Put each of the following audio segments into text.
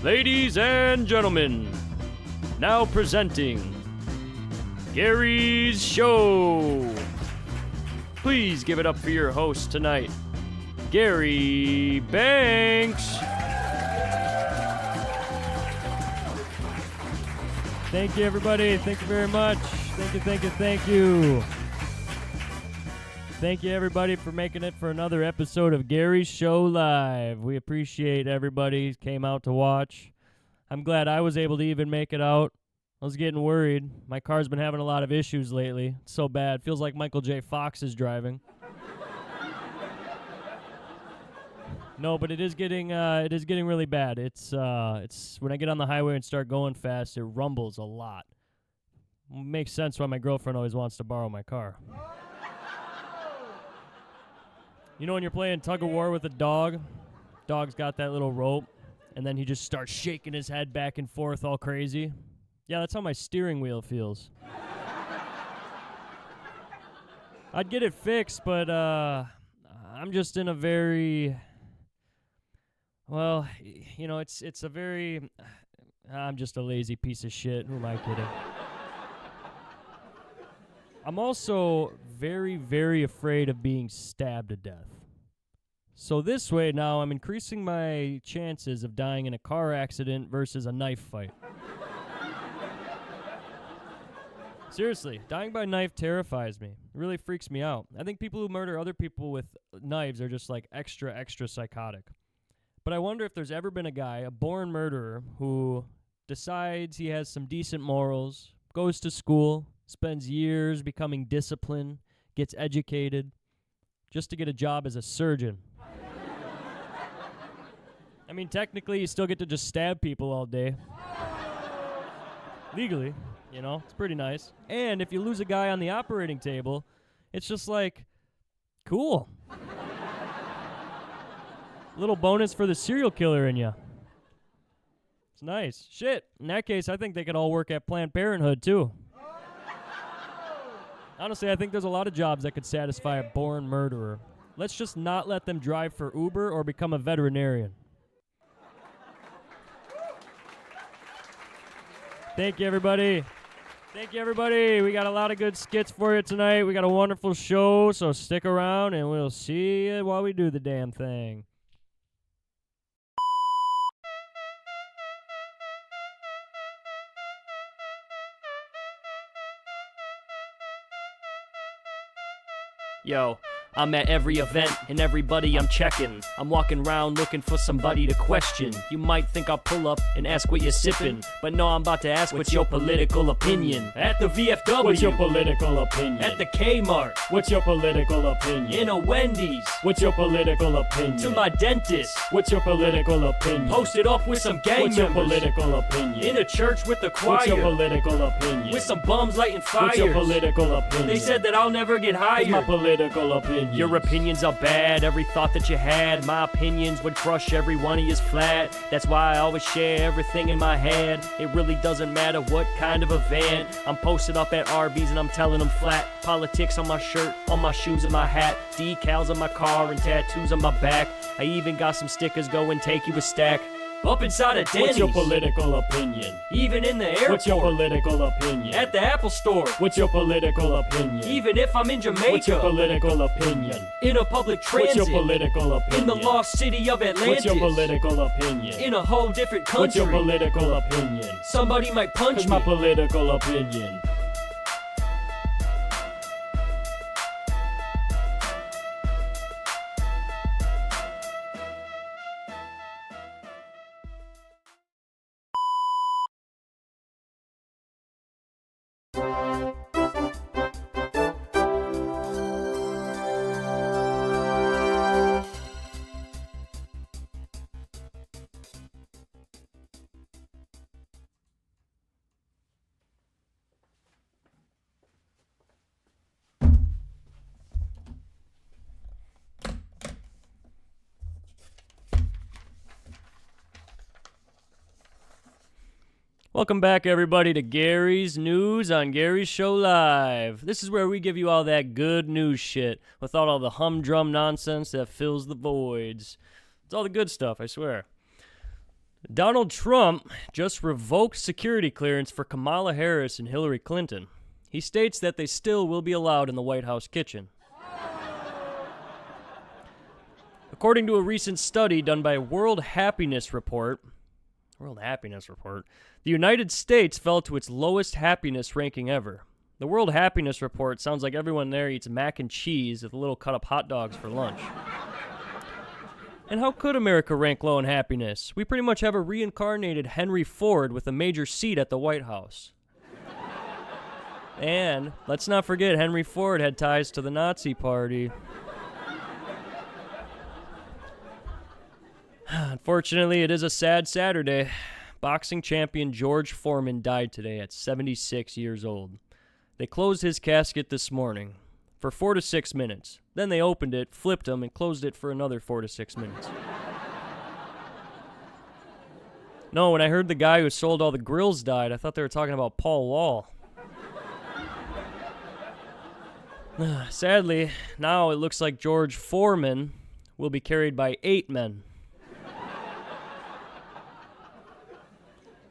Ladies and gentlemen, now presenting Gary's Show. Please give it up for your host tonight, Gary Banks. Thank you, everybody. Thank you very much. Thank you. Thank you, everybody, for making it for another episode of Gary's Show Live. We appreciate everybody who came out to watch. I'm glad I was able to even make it out. I was getting worried. My car's been having a lot of issues lately. It's so bad. Feels like Michael J. Fox is driving. No, but it is getting really bad. It's when I get on the highway and start going fast, it rumbles a lot. Makes sense why my girlfriend always wants to borrow my car. You know when you're playing tug of war with a dog? Dog's got that little rope, and then he just starts shaking his head back and forth all crazy. Yeah, that's how my steering wheel feels. I'd get it fixed, but I'm just in a very... Well, you know, it's a very... I'm just a lazy piece of shit. Who am I kidding? I'm also very, very afraid of being stabbed to death. So this way now I'm increasing my chances of dying in a car accident versus a knife fight. Seriously, dying by knife terrifies me. It really freaks me out. I think people who murder other people with knives are just like extra psychotic. But I wonder if there's ever been a guy, a born murderer, who decides he has some decent morals, goes to school, spends years becoming disciplined, gets educated, just to get a job as a surgeon. I mean, technically, you still get to just stab people all day. Legally, you know, it's pretty nice. And if you lose a guy on the operating table, it's just like, cool. Little bonus for the serial killer in you. It's nice. Shit. In that case, I think they could all work at Planned Parenthood, too. Honestly, I think there's a lot of jobs that could satisfy a born murderer. Let's just not let them drive for Uber or become a veterinarian. Thank you, everybody. Thank you, everybody. We got a lot of good skits for you tonight. We got a wonderful show, so stick around, and we'll see you while we do the damn thing. Yo, I'm at every event and everybody I'm checking. I'm walking around looking for somebody to question. You might think I'll pull up and ask what you're sipping, but no, I'm about to ask what's your political opinion. At the VFW, What's your political opinion? at the Kmart, What's your political opinion? in a Wendy's, What's your political opinion? to my dentist, What's your political opinion? posted up with some gang What's your members, political opinion? in a church with the What's your choir, political opinion? with some bums lighting What's your fires. political opinion? They said that I'll never get What's my hired. political opinion? Your opinions are bad, every thought that you had. My opinions would crush every one of yours flat. That's why I always share everything in my head. It really doesn't matter what kind of event. I'm posted up at Arby's and I'm telling them flat. Politics on my shirt, on my shoes and my hat. Decals on my car and tattoos on my back. I even got some stickers, go and take you a stack. Up inside of Denny's, What's your political opinion? even in the airport. What's your political opinion? At the Apple store, What's your political opinion? even if I'm in What's your Jamaica. political opinion? In a public What's your transit, political opinion? in the lost city of What's Atlantis, your political opinion? in a whole different What's your country. political opinion? Somebody might punch What's me. my political opinion? Welcome back, everybody, to Gary's News on Gary's Show Live. This is where we give you all that good news shit without all the humdrum nonsense that fills the voids. It's all the good stuff, I swear. Donald Trump just revoked security clearance for Kamala Harris and Hillary Clinton. He states that they still will be allowed in the White House kitchen. According to a recent study done by World Happiness Report, the United States fell to its lowest happiness ranking ever. The World Happiness Report sounds like everyone there eats mac and cheese with a little cut up hot dogs for lunch. And how could America rank low in happiness? We pretty much have a reincarnated Henry Ford with a major seat at the White House. And let's not forget Henry Ford had ties to the Nazi Party. Unfortunately, it is a sad Saturday. Boxing champion George Foreman died today at 76 years old. They closed his casket this morning for 4 to 6 minutes. Then they opened it, flipped him, and closed it for another 4 to 6 minutes. No, when I heard the guy who sold all the grills died, I thought they were talking about Paul Wall. Sadly, now it looks like George Foreman will be carried by 8 men.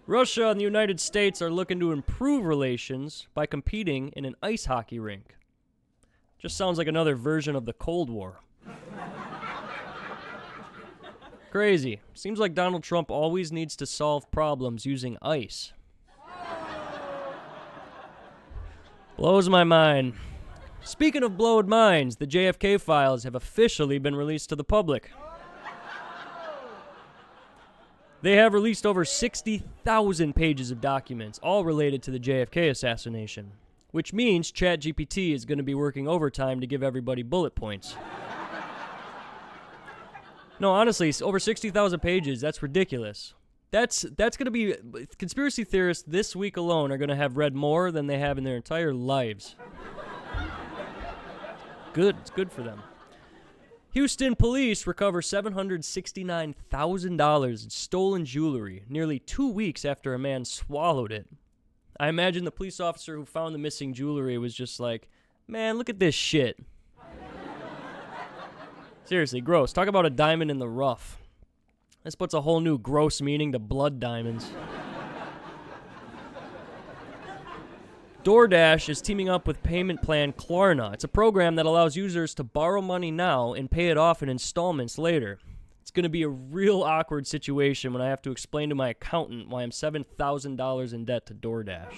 Russia and the United States are looking to improve relations by competing in an ice hockey rink. Just sounds like another version of the Cold War. Crazy. Seems like Donald Trump always needs to solve problems using ice. Blows my mind. Speaking of blowed minds, the JFK files have officially been released to the public. They have released over 60,000 pages of documents, all related to the JFK assassination, which means ChatGPT is going to be working overtime to give everybody bullet points. No, honestly, over 60,000 pages, that's ridiculous. That's going to be... Conspiracy theorists this week alone are going to have read more than they have in their entire lives. Good. It's good for them. Houston police recover $769,000 in stolen jewelry nearly 2 weeks after a man swallowed it. I imagine the police officer who found the missing jewelry was just like, man, look at this shit. Seriously, gross. Talk about a diamond in the rough. This puts a whole new gross meaning to blood diamonds. DoorDash is teaming up with payment plan Klarna. It's a program that allows users to borrow money now and pay it off in installments later. It's going to be a real awkward situation when I have to explain to my accountant why I'm $7,000 in debt to DoorDash.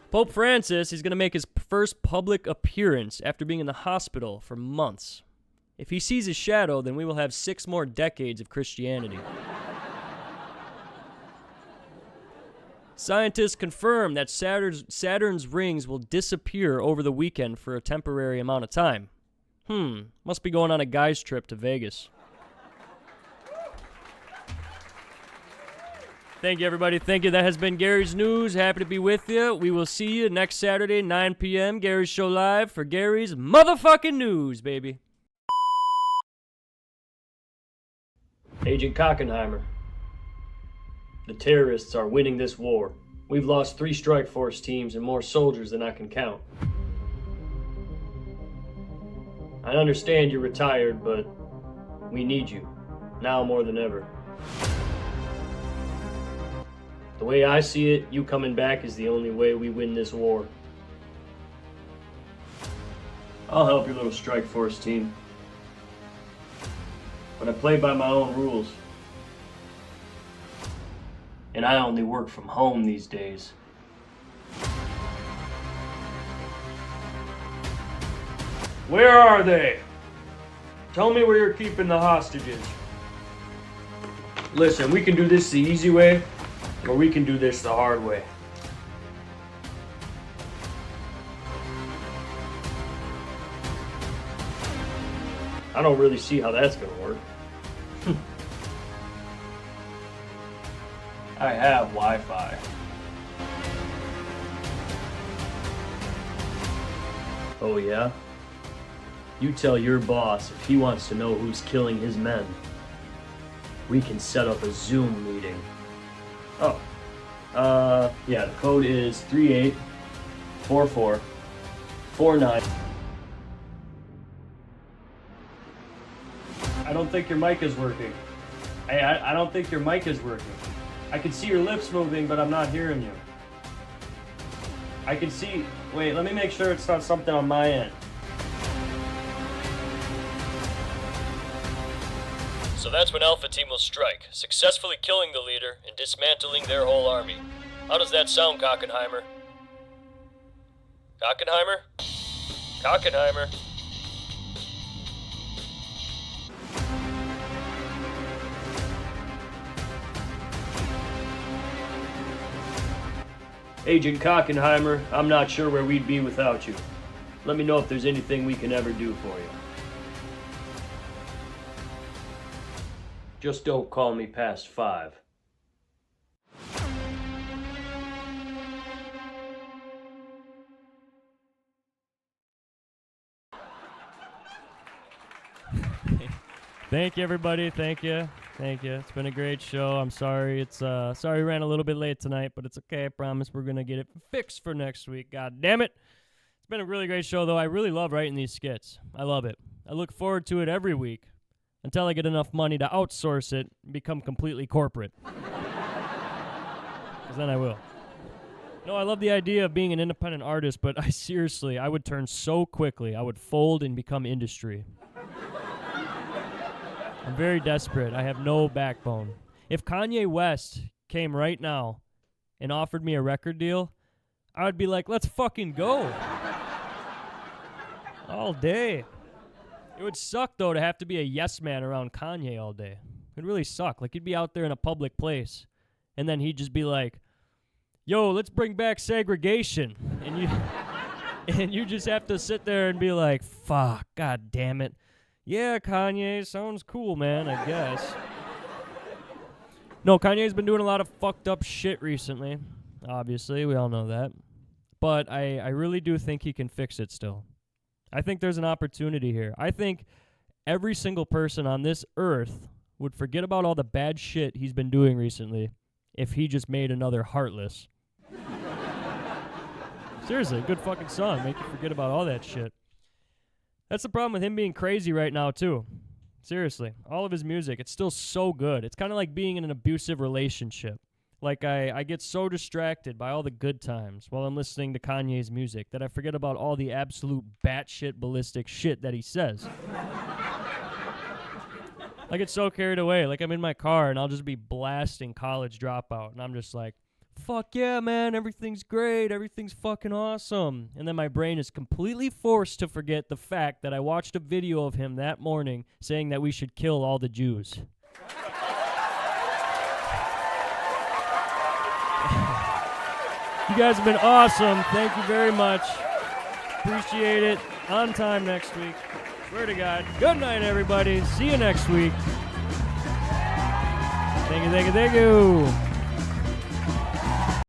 Pope Francis is going to make his first public appearance after being in the hospital for months. If he sees his shadow, then we will have 6 more decades of Christianity. Scientists confirm that Saturn's rings will disappear over the weekend for a temporary amount of time. Must be going on a guy's trip to Vegas. Thank you, everybody. Thank you. That has been Gary's News. Happy to be with you. We will see you next Saturday, 9 p.m. Gary's Show Live for Gary's motherfucking news, baby. Agent Kockenheimer. The terrorists are winning this war. We've lost 3 strike force teams and more soldiers than I can count. I understand you're retired, but we need you, now more than ever. The way I see it, you coming back is the only way we win this war. I'll help your little strike force team, but I play by my own rules. And I only work from home these days. Where are they? Tell me where you're keeping the hostages. Listen, we can do this the easy way, or we can do this the hard way. I don't really see how that's gonna work. I have Wi-Fi. Oh yeah? You tell your boss if he wants to know who's killing his men. We can set up a Zoom meeting. Oh. Yeah, the code is 384449. I don't think your mic is working. I don't think your mic is working. I can see your lips moving, but I'm not hearing you. I can see... Wait, let me make sure it's not something on my end. So that's when Alpha Team will strike, successfully killing the leader and dismantling their whole army. How does that sound, Cockenheimer? Cockenheimer? Cockenheimer? Agent Cockenheimer, I'm not sure where we'd be without you. Let me know if there's anything we can ever do for you. Just don't call me past 5. Thank you, everybody. Thank you. Thank you. It's been a great show. I'm sorry. Sorry we ran a little bit late tonight, but it's okay. I promise we're gonna get it fixed for next week. God damn it. It's been a really great show, though. I really love writing these skits. I love it. I look forward to it every week until I get enough money to outsource it and become completely corporate. 'Cause then I will. No, I love the idea of being an independent artist, but I would turn so quickly. I would fold and become industry. I'm very desperate. I have no backbone. If Kanye West came right now and offered me a record deal, I would be like, let's fucking go. All day. It would suck, though, to have to be a yes man around Kanye all day. It'd really suck. Like, you'd be out there in a public place, and then he'd just be like, yo, let's bring back segregation. And you just have to sit there and be like, fuck, god damn it. Yeah, Kanye, sounds cool, man, I guess. No, Kanye's been doing a lot of fucked up shit recently. Obviously, we all know that. But I really do think he can fix it still. I think there's an opportunity here. I think every single person on this earth would forget about all the bad shit he's been doing recently if he just made another Heartless. Seriously, good fucking song. Make you forget about all that shit. That's the problem with him being crazy right now, too. Seriously. All of his music, it's still so good. It's kind of like being in an abusive relationship. Like, I get so distracted by all the good times while I'm listening to Kanye's music that I forget about all the absolute batshit ballistic shit that he says. I get so carried away. Like, I'm in my car, and I'll just be blasting College Dropout, and I'm just like, fuck yeah, man, everything's great, everything's fucking awesome. And then my brain is completely forced to forget the fact that I watched a video of him that morning saying that we should kill all the Jews. You guys have been awesome. Thank you very much. Appreciate it. On time next week. Swear to God. Good night, everybody. See you next week. Thank you, thank you, thank you.